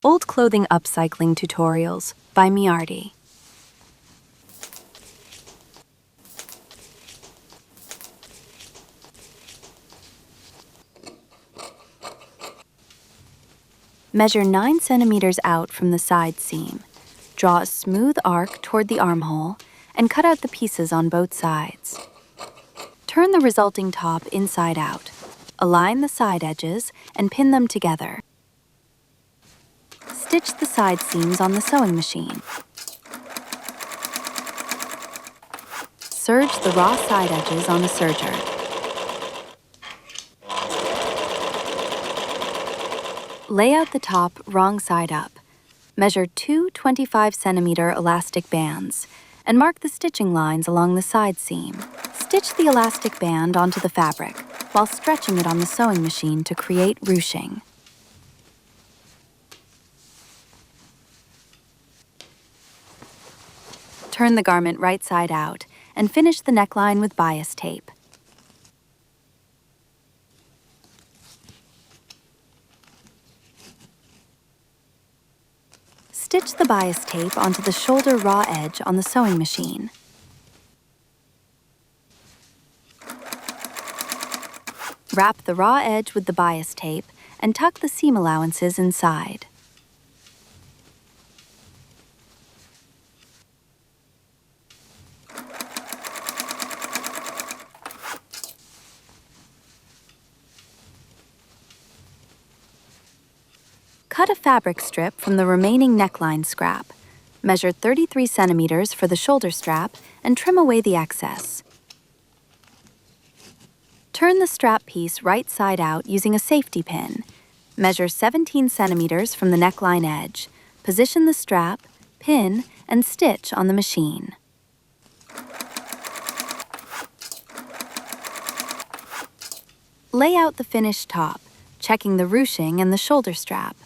Old Clothing Upcycling Tutorials by Miarti. Measure 9 centimeters out from the side seam. Draw a smooth arc toward the armhole and cut out the pieces on both sides. Turn the resulting top inside out. Align the side edges and pin them together. Stitch the side seams on the sewing machine. Serge the raw side edges on the serger. Lay out the top wrong side up. Measure 2 25-centimeter elastic bands and mark the stitching lines along the side seam. Stitch the elastic band onto the fabric while stretching it on the sewing machine to create ruching. Turn the garment right side out and finish the neckline with bias tape. Stitch the bias tape onto the shoulder raw edge on the sewing machine. Wrap the raw edge with the bias tape and tuck the seam allowances inside. Cut a fabric strip from the remaining neckline scrap. Measure 33 centimeters for the shoulder strap and trim away the excess. Turn the strap piece right side out using a safety pin. Measure 17 centimeters from the neckline edge. Position the strap, pin, and stitch on the machine. Lay out the finished top, checking the ruching and the shoulder strap.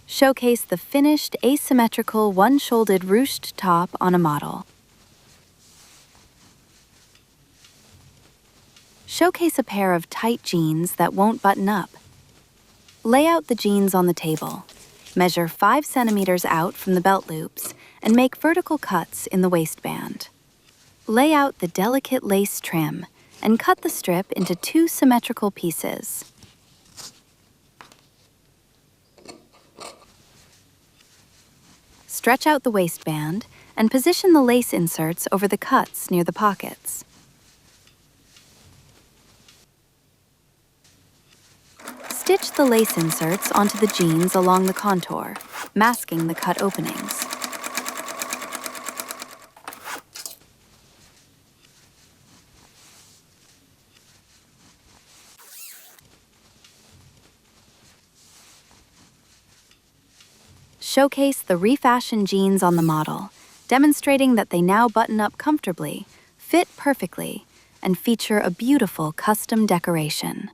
Showcase the finished asymmetrical one-shouldered ruched top on a model. Showcase a pair of tight jeans that won't button up. Lay out the jeans on the table. Measure 5 centimeters out from the belt loops and make vertical cuts in the waistband. Lay out the delicate lace trim and cut the strip into 2 symmetrical pieces. Stretch out the waistband and position the lace inserts over the cuts near the pockets. Stitch the lace inserts onto the jeans along the contour, masking the cut openings. Showcase the refashioned jeans on the model, demonstrating that they now button up comfortably, fit perfectly, and feature a beautiful custom decoration.